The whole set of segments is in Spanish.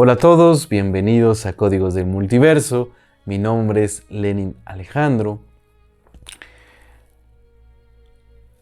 Hola a todos, bienvenidos a Códigos del Multiverso. Mi nombre es Lenin Alejandro.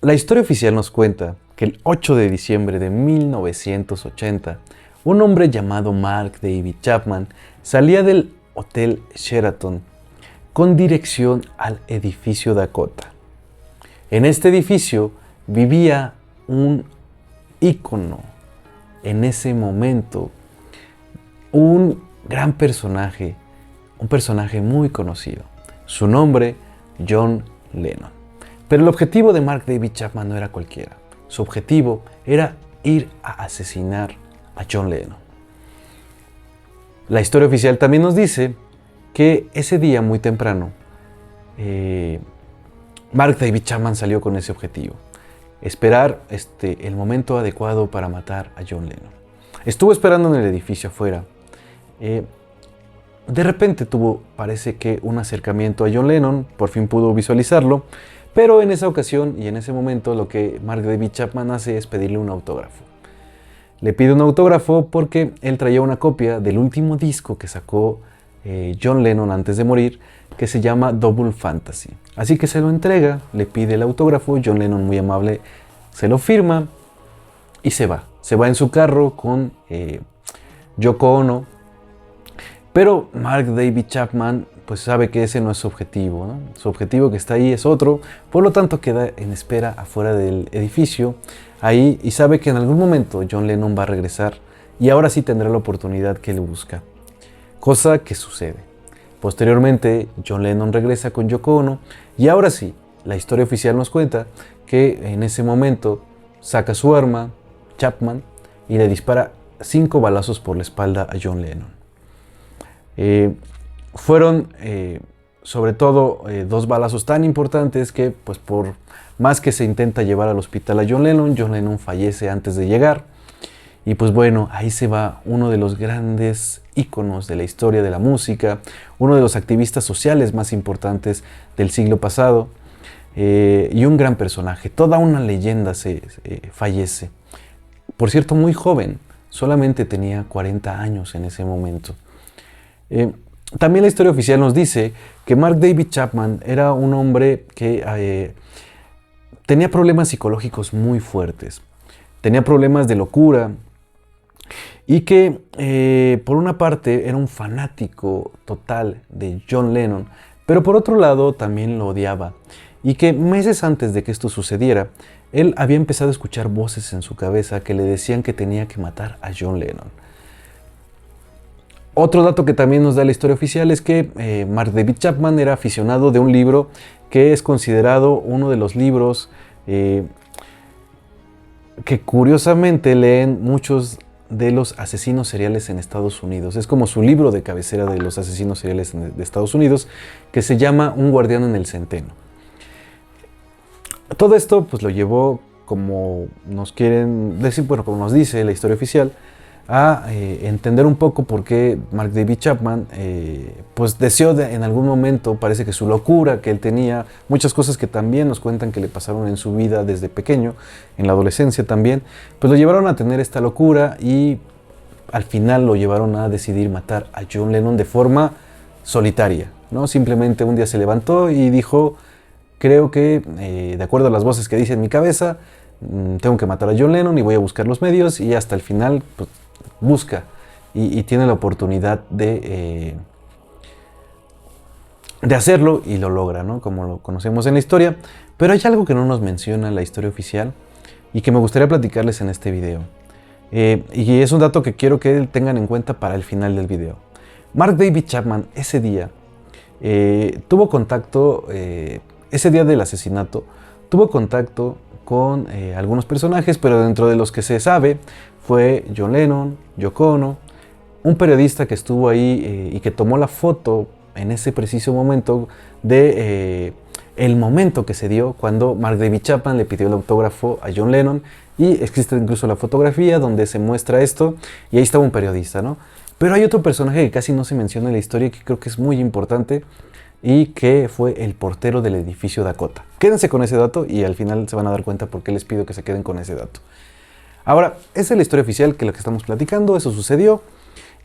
La historia oficial nos cuenta que el 8 de diciembre de 1980, un hombre llamado Mark David Chapman salía del Hotel Sheraton con dirección al edificio Dakota. En este edificio vivía un ícono en ese momento, un gran personaje, un personaje muy conocido. Su nombre, John Lennon. Pero el objetivo de Mark David Chapman no era cualquiera. Su objetivo era ir a asesinar a John Lennon. La historia oficial también nos dice que ese día muy temprano, Mark David Chapman salió con ese objetivo. Esperar el momento adecuado para matar a John Lennon. Estuvo esperando en el edificio afuera. De repente parece que un acercamiento a John Lennon, por fin pudo visualizarlo, pero en esa ocasión y en ese momento lo que Mark David Chapman hace es pedirle un autógrafo. Le pide un autógrafo porque él traía una copia del último disco que sacó John Lennon antes de morir, que se llama Double Fantasy. Así que se lo entrega, le pide el autógrafo, John Lennon muy amable se lo firma y se va. Se va en su carro con Yoko Ono. Pero Mark David Chapman pues sabe que ese no es su objetivo, ¿no? Su objetivo que está ahí es otro, por lo tanto queda en espera afuera del edificio, ahí, y sabe que en algún momento John Lennon va a regresar y ahora sí tendrá la oportunidad que le busca. Cosa que sucede. Posteriormente John Lennon regresa con Yoko Ono y ahora sí, la historia oficial nos cuenta que en ese momento saca su arma, Chapman, y le dispara 5 balazos por la espalda a John Lennon. Fueron sobre todo 2 balazos tan importantes que pues por más que se intenta llevar al hospital a John Lennon fallece antes de llegar. Y pues bueno, ahí se va uno de los grandes íconos de la historia de la música, uno de los activistas sociales más importantes del siglo pasado, y un gran personaje, toda una leyenda fallece. Por cierto, muy joven, solamente tenía 40 años en ese momento. También la historia oficial nos dice que Mark David Chapman era un hombre que tenía problemas psicológicos muy fuertes, tenía problemas de locura y que por una parte era un fanático total de John Lennon, pero por otro lado también lo odiaba, y que meses antes de que esto sucediera, él había empezado a escuchar voces en su cabeza que le decían que tenía que matar a John Lennon. Otro dato que también nos da la historia oficial es que Mark David Chapman era aficionado de un libro que es considerado uno de los libros que curiosamente leen muchos de los asesinos seriales en Estados Unidos. Es como su libro de cabecera de los asesinos seriales de Estados Unidos, que se llama Un guardián en el centeno. Todo esto pues lo llevó, como nos quieren decir, bueno, como nos dice la historia oficial, a entender un poco por qué Mark David Chapman pues deseó en algún momento, parece que su locura que él tenía, muchas cosas que también nos cuentan que le pasaron en su vida desde pequeño, en la adolescencia también, pues lo llevaron a tener esta locura y al final lo llevaron a decidir matar a John Lennon de forma solitaria, ¿no? Simplemente un día se levantó y dijo, creo que de acuerdo a las voces que dice en mi cabeza, tengo que matar a John Lennon y voy a buscar los medios, y hasta el final pues, busca y tiene la oportunidad de hacerlo y lo logra, ¿no? Como lo conocemos en la historia. Pero hay algo que no nos menciona la historia oficial y que me gustaría platicarles en este video. Y es un dato que quiero que tengan en cuenta para el final del video. Mark David Chapman ese día tuvo contacto, ese día del asesinato, tuvo contacto con algunos personajes, pero dentro de los que se sabe fue John Lennon, Yoko Ono, un periodista que estuvo ahí y que tomó la foto en ese preciso momento de el momento que se dio cuando Mark David Chapman le pidió el autógrafo a John Lennon, y existe incluso la fotografía donde se muestra esto, y ahí estaba un periodista, ¿no? Pero hay otro personaje que casi no se menciona en la historia, que creo que es muy importante, y que fue el portero del edificio Dakota. Quédense con ese dato y al final se van a dar cuenta por qué les pido que se queden con ese dato. Ahora, esa es la historia oficial, que lo que estamos platicando, eso sucedió.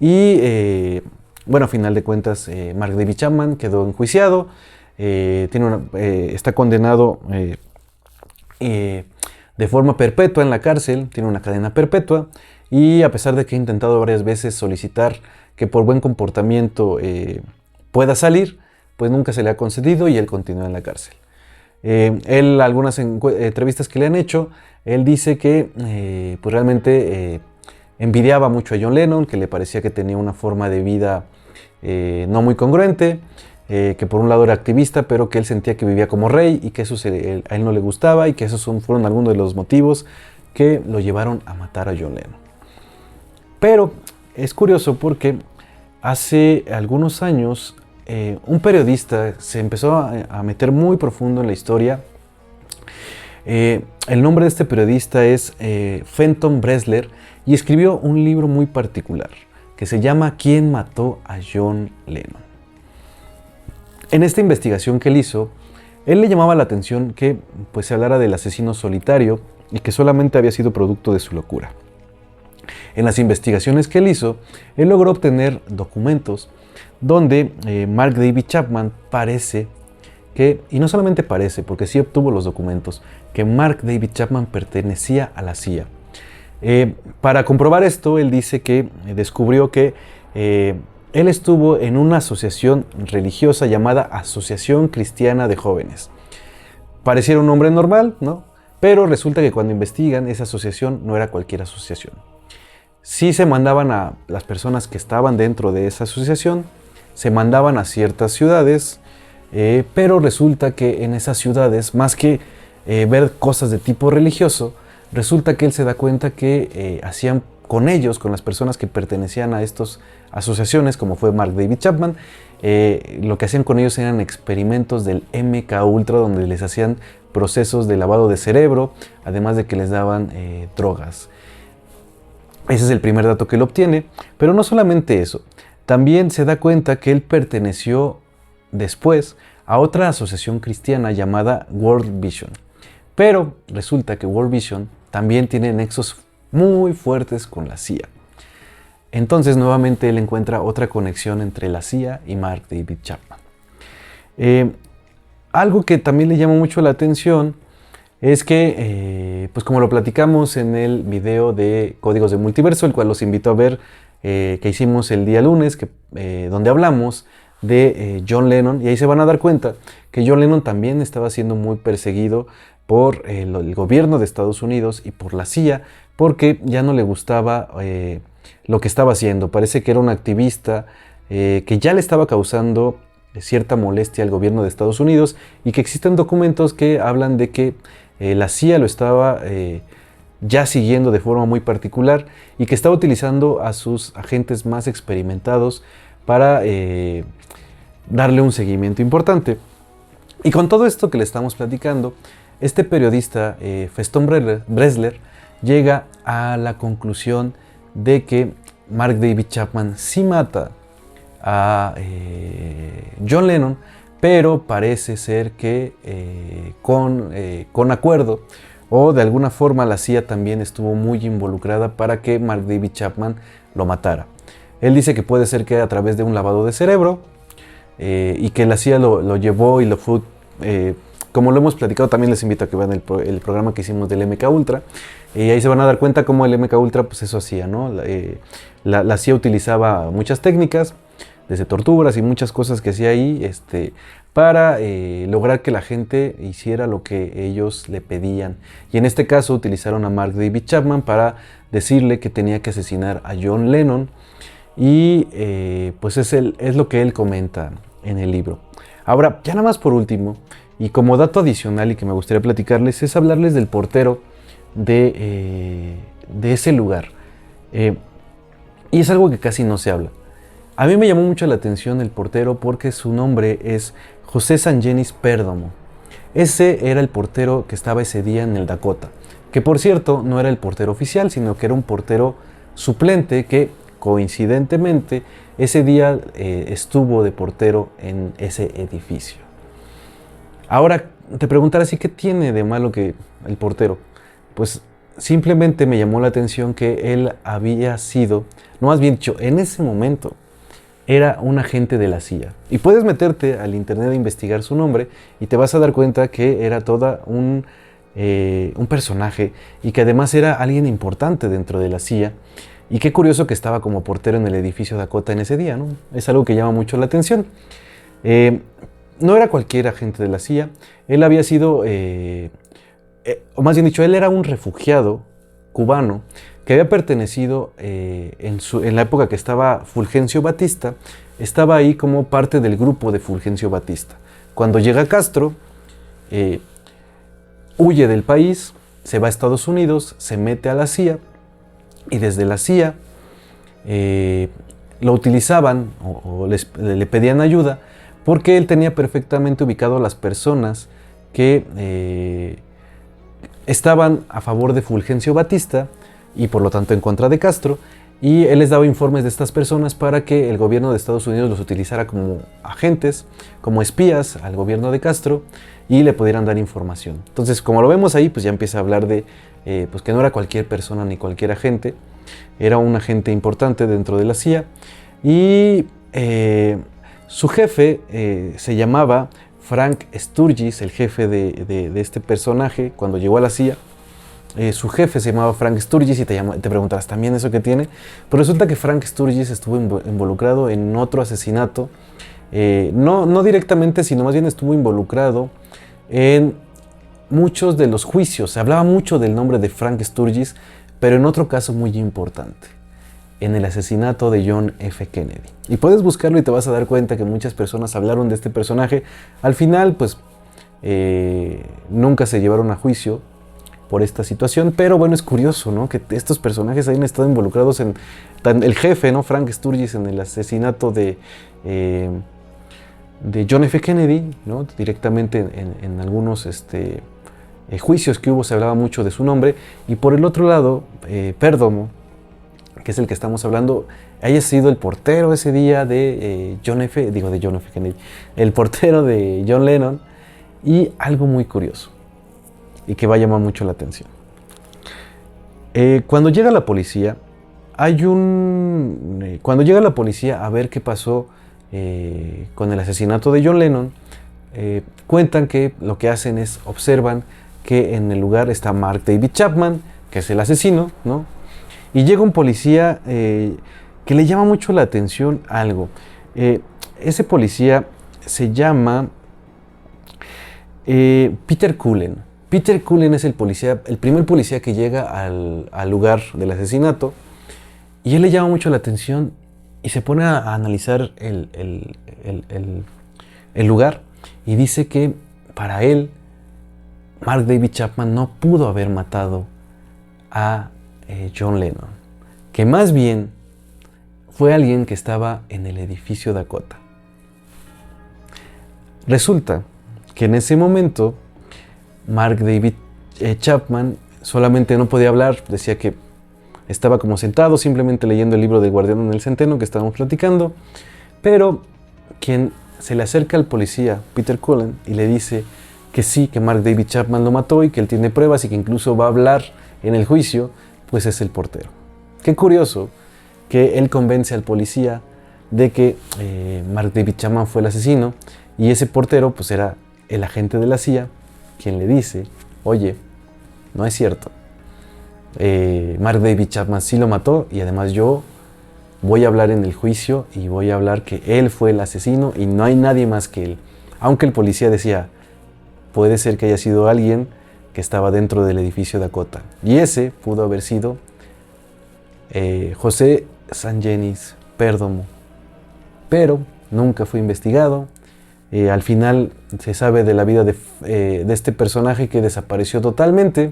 Y bueno, a final de cuentas, Mark David Chapman quedó enjuiciado, está condenado de forma perpetua en la cárcel, tiene una cadena perpetua, y a pesar de que ha intentado varias veces solicitar que por buen comportamiento pueda salir, pues nunca se le ha concedido y él continúa en la cárcel. Algunas entrevistas que le han hecho, él dice que pues realmente envidiaba mucho a John Lennon, que le parecía que tenía una forma de vida no muy congruente, que por un lado era activista, pero que él sentía que vivía como rey y que eso a él no le gustaba, y que esos fueron algunos de los motivos que lo llevaron a matar a John Lennon. Pero es curioso porque hace algunos años un periodista se empezó a meter muy profundo en la historia. El nombre de este periodista es Fenton Bresler, y escribió un libro muy particular que se llama ¿Quién mató a John Lennon? En esta investigación que él hizo, él le llamaba la atención que pues, se hablara del asesino solitario y que solamente había sido producto de su locura. En las investigaciones que él hizo, él logró obtener documentos donde Mark David Chapman parece que, y no solamente parece, porque sí obtuvo los documentos, que Mark David Chapman pertenecía a la CIA. Para comprobar esto, él dice que descubrió que él estuvo en una asociación religiosa llamada Asociación Cristiana de Jóvenes. Pareciera un nombre normal, ¿no? Pero resulta que cuando investigan, esa asociación no era cualquier asociación. Sí se mandaban a las personas que estaban dentro de esa asociación, se mandaban a ciertas ciudades, pero resulta que en esas ciudades, más que ver cosas de tipo religioso, resulta que él se da cuenta que hacían con ellos, con las personas que pertenecían a estas asociaciones, como fue Mark David Chapman, lo que hacían con ellos eran experimentos del MK Ultra, donde les hacían procesos de lavado de cerebro, además de que les daban drogas. Ese es el primer dato que él obtiene, pero no solamente eso, también se da cuenta que él perteneció después a otra asociación cristiana llamada World Vision. Pero resulta que World Vision también tiene nexos muy fuertes con la CIA. Entonces nuevamente él encuentra otra conexión entre la CIA y Mark David Chapman. Algo que también le llamó mucho la atención es que, pues como lo platicamos en el video de Códigos de Multiverso, el cual los invito a ver, que hicimos el día lunes, donde hablamos de John Lennon, y ahí se van a dar cuenta que John Lennon también estaba siendo muy perseguido por el gobierno de Estados Unidos y por la CIA, porque ya no le gustaba lo que estaba haciendo. Parece que era un activista que ya le estaba causando cierta molestia al gobierno de Estados Unidos, y que existen documentos que hablan de que la CIA lo estaba ya siguiendo de forma muy particular, y que estaba utilizando a sus agentes más experimentados para darle un seguimiento importante. Y con todo esto que le estamos platicando, este periodista, Fenton Bresler, llega a la conclusión de que Mark David Chapman sí mata a John Lennon, pero parece ser que con acuerdo, o de alguna forma la CIA también estuvo muy involucrada para que Mark David Chapman lo matara. Él dice que puede ser que a través de un lavado de cerebro, y que la CIA lo llevó y lo fue, como lo hemos platicado, también les invito a que vean el programa que hicimos del MK Ultra, y ahí se van a dar cuenta cómo el MK Ultra pues eso hacía, ¿no? La CIA utilizaba muchas técnicas, desde torturas y muchas cosas que hacía ahí, para lograr que la gente hiciera lo que ellos le pedían. Y en este caso utilizaron a Mark David Chapman para decirle que tenía que asesinar a John Lennon, y pues es lo que él comenta en el libro. Ahora, ya nada más por último, y como dato adicional y que me gustaría platicarles, es hablarles del portero de ese lugar. Y es algo que casi no se habla. A mí me llamó mucho la atención el portero porque su nombre es José Sangenis Pérdomo. Ese era el portero que estaba ese día en el Dakota, que por cierto no era el portero oficial, sino que era un portero suplente que coincidentemente ese día estuvo de portero en ese edificio. Ahora te preguntarás, ¿y qué tiene de malo que el portero? Pues simplemente me llamó la atención que él había sido, no más bien dicho, en ese momento era un agente de la CIA. Y puedes meterte al internet a investigar su nombre y te vas a dar cuenta que era toda un personaje y que además era alguien importante dentro de la CIA. Y qué curioso que estaba como portero en el edificio Dakota en ese día, ¿no? Es algo que llama mucho la atención. No era cualquier agente de la CIA, él había sido, o más bien dicho, él era un refugiado cubano que había pertenecido en la época que estaba Fulgencio Batista, estaba ahí como parte del grupo de Fulgencio Batista. Cuando llega Castro, huye del país, se va a Estados Unidos, se mete a la CIA, y desde la CIA lo utilizaban o le pedían ayuda porque él tenía perfectamente ubicado a las personas que estaban a favor de Fulgencio Batista y por lo tanto en contra de Castro, y él les daba informes de estas personas para que el gobierno de Estados Unidos los utilizara como agentes, como espías al gobierno de Castro y le pudieran dar información. Entonces, como lo vemos ahí, pues ya empieza a hablar de pues que no era cualquier persona ni cualquier agente, era un agente importante dentro de la CIA y su jefe se llamaba Frank Sturgis, el jefe de este personaje cuando llegó a la CIA. Su jefe se llamaba Frank Sturgis y te preguntarás también eso que tiene, pero resulta que Frank Sturgis estuvo involucrado en otro asesinato, no directamente, sino más bien estuvo involucrado en muchos de los juicios. Se hablaba mucho del nombre de Frank Sturgis, pero en otro caso muy importante, en el asesinato de John F. Kennedy. Y puedes buscarlo y te vas a dar cuenta que muchas personas hablaron de este personaje. Al final, pues, nunca se llevaron a juicio por esta situación, pero bueno, es curioso, ¿no? Que estos personajes hayan estado involucrados en el jefe, ¿no? Frank Sturgis, en el asesinato de John F. Kennedy, ¿no? Directamente en algunos juicios que hubo se hablaba mucho de su nombre, y por el otro lado, Pérdomo, que es el que estamos hablando, haya sido el portero ese día de John F. Kennedy, el portero de John Lennon, y algo muy curioso y que va a llamar mucho la atención. Cuando llega la policía, cuando llega la policía a ver qué pasó con el asesinato de John Lennon, cuentan que lo que hacen es observan que en el lugar está Mark David Chapman, que es el asesino, ¿no? Y llega un policía que le llama mucho la atención algo. Ese policía se llama Peter Cullen. Peter Cullen es el primer policía que llega al lugar del asesinato, y él le llama mucho la atención y se pone a analizar el lugar, y dice que para él Mark David Chapman no pudo haber matado a John Lennon, que más bien fue alguien que estaba en el edificio Dakota. Resulta que en ese momento Mark David Chapman solamente no podía hablar, decía que estaba como sentado simplemente leyendo el libro del Guardián en el Centeno que estábamos platicando, pero quien se le acerca al policía, Peter Cullen, y le dice que sí, que Mark David Chapman lo mató y que él tiene pruebas y que incluso va a hablar en el juicio, pues es el portero. Qué curioso que él convence al policía de que Mark David Chapman fue el asesino, y ese portero pues era el agente de la CIA quien le dice, oye, no es cierto, Mark David Chapman sí lo mató, y además yo voy a hablar en el juicio y voy a hablar que él fue el asesino y no hay nadie más que él. Aunque el policía decía, puede ser que haya sido alguien que estaba dentro del edificio Dakota, y ese pudo haber sido José Sangenis Pérdomo, pero nunca fue investigado. Al final se sabe de la vida de este personaje que desapareció totalmente.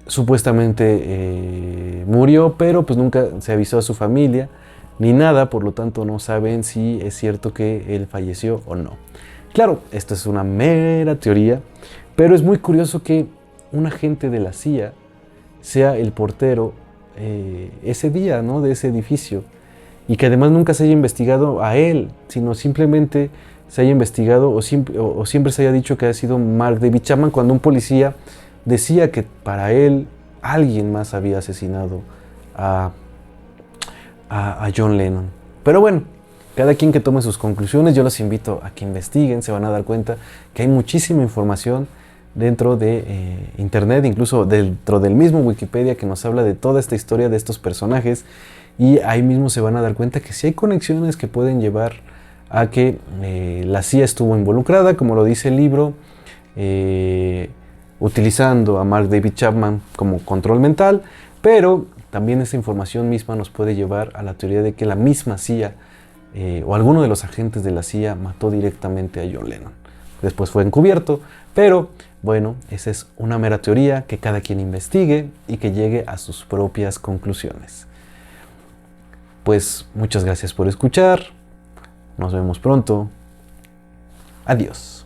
Supuestamente murió, pero pues nunca se avisó a su familia ni nada, por lo tanto no saben si es cierto que él falleció o no. Claro, esto es una mera teoría, pero es muy curioso que un agente de la CIA sea el portero ese día, ¿no?, de ese edificio, y que además nunca se haya investigado a él, sino simplemente se haya investigado o siempre se haya dicho que ha sido Mark David Chapman, cuando un policía decía que para él alguien más había asesinado a John Lennon. Pero bueno, cada quien que tome sus conclusiones, yo los invito a que investiguen, se van a dar cuenta que hay muchísima información dentro de internet, incluso dentro del mismo Wikipedia, que nos habla de toda esta historia de estos personajes, y ahí mismo se van a dar cuenta que sí hay conexiones que pueden llevar a que la CIA estuvo involucrada, como lo dice el libro, utilizando a Mark David Chapman como control mental, pero también esa información misma nos puede llevar a la teoría de que la misma CIA o alguno de los agentes de la CIA mató directamente a John Lennon. Después fue encubierto, pero bueno, esa es una mera teoría, que cada quien investigue y que llegue a sus propias conclusiones. Pues muchas gracias por escuchar, nos vemos pronto, adiós.